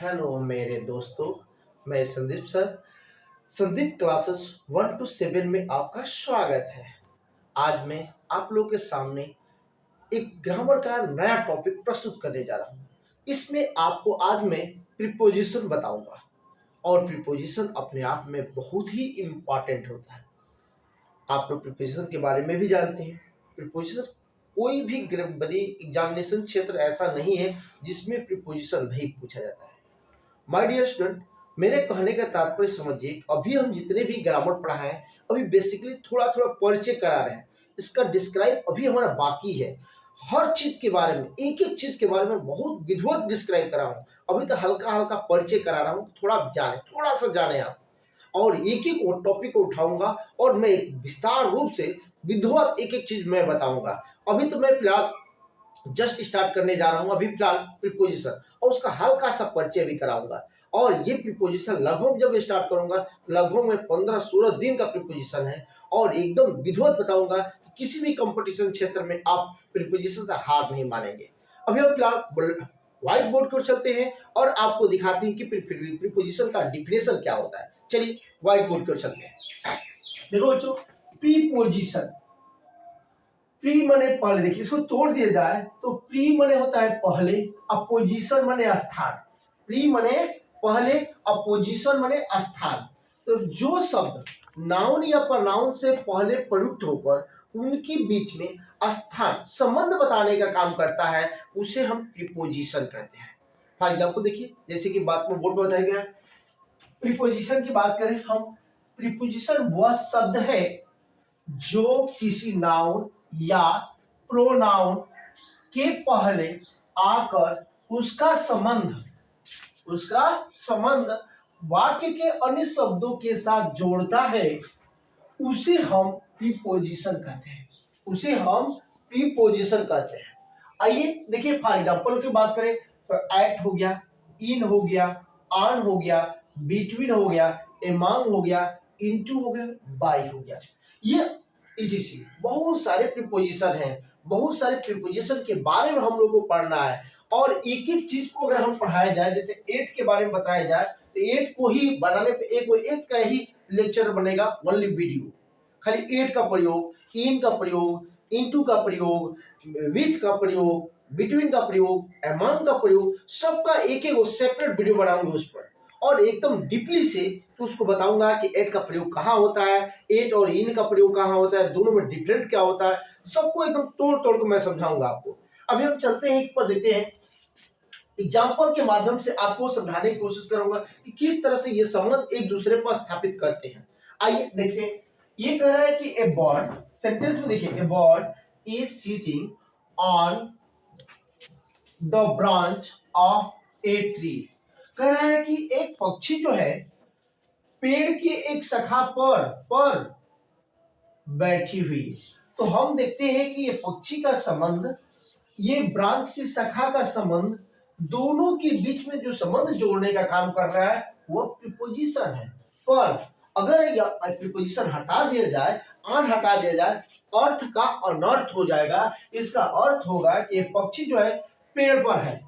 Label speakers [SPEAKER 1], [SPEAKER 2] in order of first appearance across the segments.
[SPEAKER 1] Hello मेरे दोस्तों, मैं Sandeep sir. Sandeep classes 1 to 7 में आपका स्वागत है। आज मैं आप लोगों के सामने एक ग्रामर का नया टॉपिक प्रस्तुत करने जा रहा हूँ। इसमें आपको आज मैं प्रीपोजिशन बताऊंगा और प्रीपोजिशन अपने आप में बहुत ही इम्पॉर्टेंट होता है। आप लोग प्रीपोजिशन के बारे में भी जानते हैं। प्रीपोजिशन कोई भी बड़ी एग्जामिनेशन क्षेत्र ऐसा नहीं है जिसमें प्रीपोजिशन नहीं पूछा जाता है। माय डियर स्टूडेंट, मेरे कहने का तात्पर्य समझिए, अभी हम जितने भी ग्रामर पढ़ा है अभी बेसिकली थोड़ा थोड़ा परिचय करा रहे हैं। इसका डिस्क्राइब अभी हमारा बाकी है। हर चीज के बारे में, एक एक चीज के बारे में बहुत विधिवत डिस्क्राइब करा हूँ। अभी तो हल्का हल्का परिचय करा रहा हूँ, थोड़ा आप जाने, थोड़ा सा जाने आप। और एक एक टॉपिक को उठाऊंगा और मैं विस्तार रूप से विधिवत एक एक चीज मैं बताऊंगा। अभी तो मैं फिलहाल जस्ट स्टार्ट करने जा रहा हूं। अभी फिलहाल प्रीपोजिशन और उसका हल्का सा परिचय भी कराऊंगा। और ये प्रीपोजिशन लगभग जब स्टार्ट करूंगा लगभग में 15-16 दिन का प्रीपोजिशन है और एकदम विधिवत बताऊंगा कि किसी भी कंपटीशन क्षेत्र में आप प्रीपोजिशन से हार नहीं मानेंगे। अभी हम फिलहाल व्हाइट बोर्ड को चलते हैं और आपको दिखाते हैं कि प्रीपोजिशन का डिफिनेशन क्या होता है। चलिए व्हाइट बोर्ड को चलते हैं। देखो बच्चों, प्रीपोजिशन, प्री मने पहले, देखिए इसको तोड़ दिया जाए तो प्री मने होता है पहले, अपोजिशन मने स्थान। प्री मने पहले, अपोजिशन मने स्थान। तो जो शब्द नाउन या प्रोनाउन से पहले प्रयुक्त होकर उनके बीच में स्थान संबंध बताने का काम करता है उसे हम प्रीपोजिशन कहते हैं। फॉर एग्जाम्पल देखिए, जैसे कि बात में बोर्ड पर बताया गया है। प्रीपोजिशन की बात करें हम, प्रीपोजिशन वह शब्द है जो किसी नाउन या प्रोनाउन के पहले आकर उसका संबंध वाक्य के अन्य शब्दों के साथ जोड़ता है, उसे हम प्रीपोजिशन कहते हैं। उसे हम प्रीपोजिशन कहते हैं। आइए देखिए, फॉर एग्जांपल की बात करें तो एट हो गया, इन हो गया, ऑन हो गया, बिटवीन हो गया, एमंग हो गया, इनटू हो गया, बाय हो गया। ये etc बहुत सारे प्रीपोजिशन हैं। बहुत सारे प्रीपोजिशन के बारे में हम लोग को पढ़ना है और एक एक चीज को अगर हम पढ़ाया जाए, जैसे एट के बारे में बताया जाए तो एट को ही बनाने पे एक का ही लेक्चर बनेगा, ओनली वीडियो। खाली एट का प्रयोग, इन का प्रयोग, इनटू का प्रयोग, विथ का प्रयोग, बिटवीन का प्रयोग, अमंग का प्रयोग, सबका एक एक सेपरेट वीडियो बनाऊंगे उस पर और एकदम डीपली से उसको बताऊंगा कि एट का प्रयोग कहाँ होता है, एट और इन का प्रयोग कहाँ होता है, दोनों में डिफरेंट क्या होता है, सबको एकदम तोड़ तोड़ के मैं समझाऊंगा आपको। अभी हम चलते हैं, एक पर देते हैं एग्जाम्पल के माध्यम से आपको समझाने की कोशिश करूंगा कि किस तरह से ये संबंध एक दूसरे पर स्थापित करते हैं। आइए देखते हैं। ये कह रहा है कि ए बर्ड, सेंटेंस में देखिए, a bird is sitting on the branch of a tree. कह रहा है कि एक पक्षी जो है पेड़ के एक शाखा पर बैठी हुई। तो हम देखते हैं कि ये पक्षी का संबंध, ये ब्रांच की शाखा का संबंध, दोनों के बीच में जो संबंध जोड़ने का काम कर रहा है वो प्रीपोजिशन है। पर अगर यह प्रीपोजिशन हटा दिया जाए, ऑन हटा दिया जाए, अर्थ का अनर्थ हो जाएगा। इसका अर्थ होगा कि ये पक्षी जो है पेड़ पर है,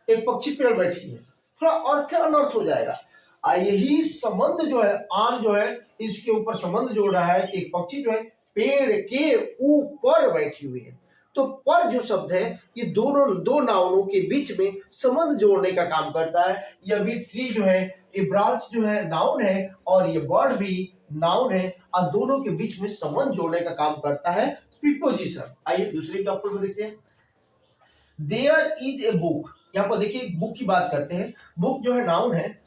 [SPEAKER 1] एक पक्षी पेड़ बैठी है, थोड़ा अर्थ अनर्थ हो जाएगा। यही संबंध जो है, आन जो है इसके ऊपर संबंध जोड़ रहा है कि एक पक्षी जो है पेड़ के ऊपर बैठी हुई है। तो पर जो शब्द है ये दो नाउनों के बीच में संबंध जोड़ने का काम करता है। यह भी ट्री जो है, ये ब्रांच जो है नाउन है और ये बर्ड भी नाउन है और दोनों के बीच में संबंध जोड़ने का काम करता है प्रीपोजिशन। आइए दूसरे एग्जांपल को देखते हैं। देयर इज ए बुक, यहाँ पर देखिए बुक की बात करते हैं। बुक जो है नाउन है,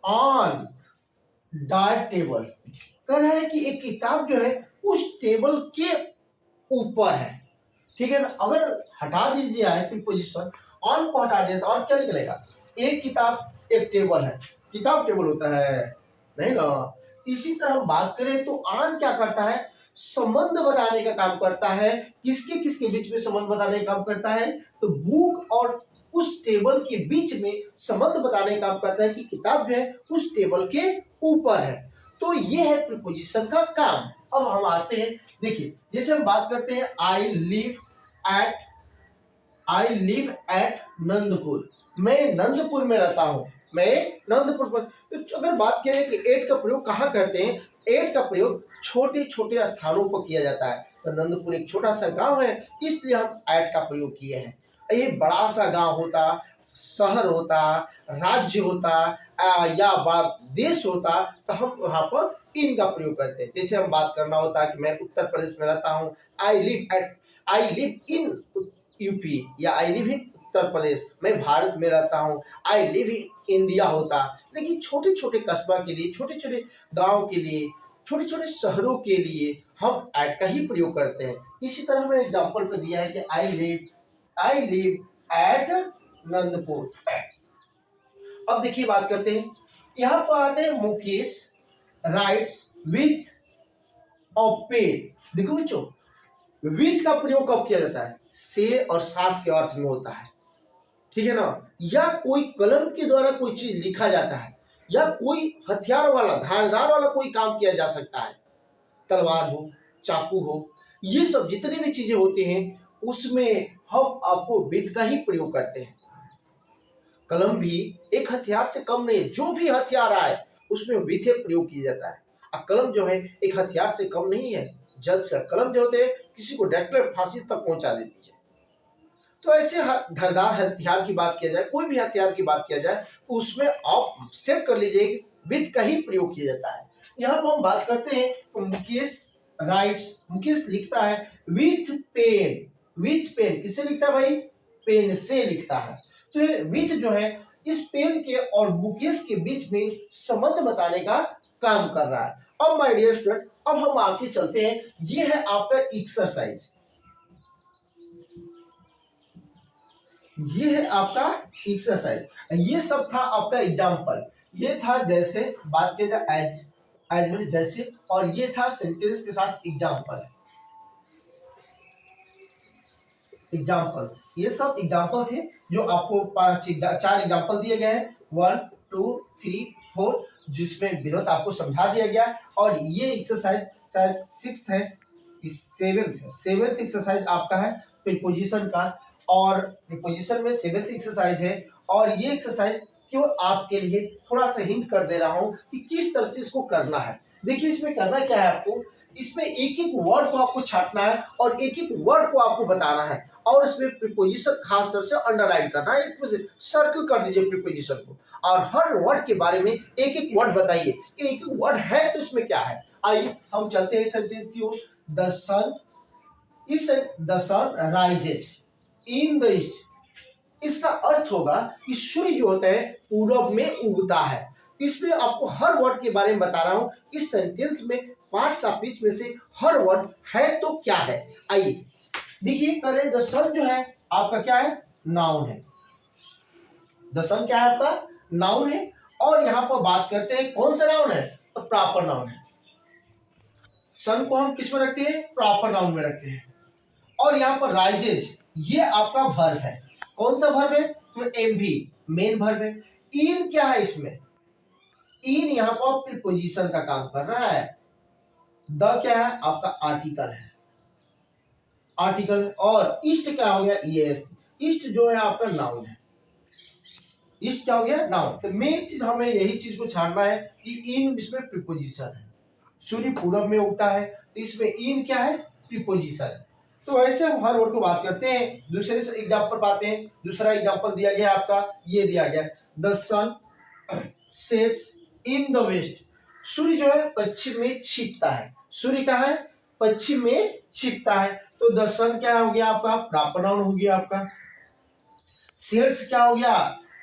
[SPEAKER 1] ऑन द टेबल। कह रहा है कि एक किताब जो है उस टेबल के ऊपर है। ठीक है ना। अगर हटा दीजिए है प्रीपोजिशन, ऑन को हटा दिया तो और क्या निकलेगा, एक किताब एक टेबल है, किताब टेबल होता है नहीं ना। इसी तरह हम बात करें तो ऑन क्या करता है, संबंध बताने का काम करता है। किसके किसके बीच में संबंध बताने का काम करता है, तो बुक और उस टेबल के बीच में संबंध बताने का काम करता है कि किताब जो है उस टेबल के ऊपर है। तो ये है प्रीपोजिशन का काम। अब हम आते हैं, देखिए जैसे हम बात करते हैं आई लिव एट नंदकुल। मैं नंदपुर में रहता हूँ, मैं नंदपुर पर। तो अगर बात करें कि एट का प्रयोग कहाँ करते हैं, एट का प्रयोग छोटे छोटे स्थानों पर किया जाता है। तो नंदपुर एक छोटा सा गांव है, इसलिए हम एट का प्रयोग किए हैं। ये बड़ा सा गांव होता, शहर होता, राज्य होता या देश होता, तो हम वहां पर इन का प्रयोग करते हैं। जैसे हम बात करना होता है कि मैं उत्तर प्रदेश में रहता हूँ, आई लिव इन यूपी, या I live in Uttar Pradesh, मैं भारत में रहता हूँ, आई लिव इन इंडिया होता। लेकिन छोटे छोटे कस्बा के लिए, छोटे छोटे गांव के लिए, छोटे छोटे शहरों के लिए हम एट का ही प्रयोग करते हैं। इसी तरह मैंने एग्जाम्पल पे दिया है कि आई लिव एट नंदपुर। अब देखिए बात करते हैं, यहाँ पर आते हैं Mukesh rights width of paid. देखो बच्चों, विथ का प्रयोग कब किया जाता है, से और साथ के अर्थ में होता है, ठीक है ना। या कोई कलम के द्वारा कोई चीज लिखा जाता है, या कोई हथियार वाला, धारदार वाला कोई काम किया जा सकता है, तलवार हो, चाकू हो, ये सब जितनी भी चीजें होती हैं उसमें हम आपको विथ का ही प्रयोग करते हैं। कलम भी एक हथियार से कम नहीं है, जो भी हथियार आए उसमें विथ प्रयोग किया जाता है। और कलम जो है एक हथियार से कम नहीं है, जल्द से कलम जो होते हैं किसी को डायरेक्ट फांसी तक पहुंचा देती है। तो ऐसे धारदार हथियार की बात किया जाए, कोई भी हथियार की बात किया जाए, उसमें आप सेट कर लीजिए विथ का ही प्रयोग किया जाता है। यहाँ पर हम बात करते हैं तो मुकेश राइट्स, मुकेश लिखता है विथ पेन। विथ पेन किससे लिखता है भाई, पेन से लिखता है। तो ये विथ जो है इस पेन के और मुकेश के बीच में संबंध बताने का काम कर रहा है। अब माय डियर स्टूडेंट, अब हम आगे चलते हैं। ये है आपका एक्सरसाइज, ये है आपका एक्सरसाइज। ये सब था आपका एग्जाम्पल। ये था जैसे बात किया जाए एज मैंने जैसे, और ये था सेंटेंस के साथ एग्जाम्पल, एग्जाम्पल्स। ये सब एग्जाम्पल थे जो आपको 4 एग्जाम्पल दिए गए हैं, 1 2 3 4, जिसमें विरोध आपको समझा दिया गया। और ये एक्सरसाइज शायद 6 है, 7th एक्सरसाइज आपका है प्रीपोजिशन का, और प्रीपोजिशन में 7th एक्सरसाइज है। और ये एक्सरसाइज केवल आपके लिए थोड़ा सा हिंट कर दे रहा हूं कि किस तरह से इसको करना है। देखिए इसमें करना क्या है, आपको इसमें एक एक वर्ड को आपको छांटना है और एक एक वर्ड को आपको बताना है, और इसमें प्रीपोजिशन खास तौर से अंडरलाइन करना है, सर्कल कर दीजिए प्रीपोजिशन को, और हर वर्ड के बारे में एक एक वर्ड बताइए कि एक एक वर्ड है तो इसमें क्या है। आइए हम चलते हैं सेंटेंस की ओर। The sun rises in the east. इसका अर्थ होगा कि सूर्य जो होता है पूरब में उगता है। इसमें आपको हर वर्ड के बारे में बता रहा हूं। इस सेंटेंस में पार्ट्स ऑफ स्पीच में से हर वर्ड है तो क्या है। आइए देखिए, करें द सन जो है आपका क्या है, नाउन है। द सन क्या है आपका, नाउन है। और यहां पर बात करते हैं कौन सा नाउन है, तो प्रॉपर नाउन है। सन को हम किस में रखते हैं, प्रॉपर नाउन में रखते हैं। और यहाँ पर राइजेज ये आपका वर्ब है। कौन सा वर्ब है, तो एमवी मेन वर्ब है। इन क्या है इसमें, इन यहाँ पर प्रीपोजिशन का काम कर रहा है। द क्या है आपका आर्टिकल है, आर्टिकल। और ईस्ट क्या हो गया, ईएस्ट। ईस्ट जो है आपका नाउन है। ईस्ट क्या हो गया, नाउन। तो मेन चीज हमें यही चीज को छानना है कि इन इसमें प्रीपोजिशन है। सूर्य पूरब में उगता है तो इसमें इन क्या है, प्रीपोजिशन है। तो ऐसे हम हर वर्ड को बात करते हैं। दूसरे से एग्जाम्पल पाते हैं। दूसरा एग्जाम्पल दिया गया आपका, ये दिया गया the sun sets in the west. सूर्य जो है पश्चिम में छिपता है। सूर्य क्या है, पश्चिम में छिपता है। तो द सन क्या हो गया आपका, प्रॉपर नाउन हो गया आपका। सेट्स क्या हो गया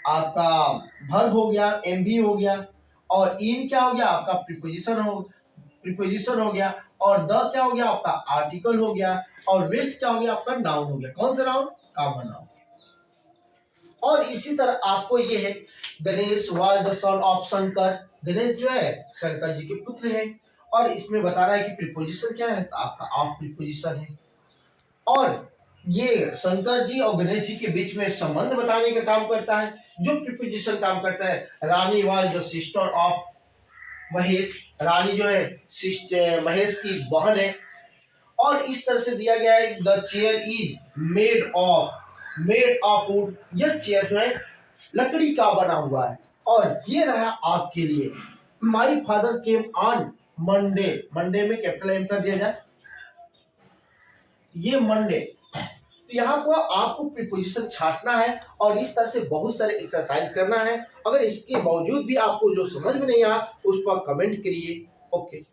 [SPEAKER 1] आपका, वर्ब हो गया, एमवी हो गया। और इन क्या हो गया आपका, प्रीपोजिशन हो गया। और द क्या हो गया आपका, आर्टिकल हो गया। और वेस्ट क्या हो गया आपका, नाउन हो गया। कौन सा नाउन, कॉमन नाउन। और इसी तरह आपको ये है, Ganesh was the son of Shankar. Ganesh जो है शंकर जी के पुत्र है। और इसमें बता रहा है कि प्रीपोजिशन क्या है, तो आपका ऑफ प्रीपोजिशन है। और ये शंकर जी और गणेश जी के बीच में संबंध बताने का काम करता है। जो प्रीपोजिशन काम करता है, Rani was the sister of Mahesh. Rani जो है महेश की बहन है। और इस तरह से दिया गया है, the chair is made of would. यह चेयर जो है लकड़ी का बना हुआ है। और ये रहा आपके लिए my father came on Monday. Monday में कैपिटल एम कर दिया जाए, ये मंडे। तो यहाँ पर आपको प्रीपोजिशन छांटना है और इस तरह से बहुत सारे एक्सरसाइज करना है। अगर इसके बावजूद भी आपको जो समझ में नहीं आया उस पर कमेंट करिए। ओके।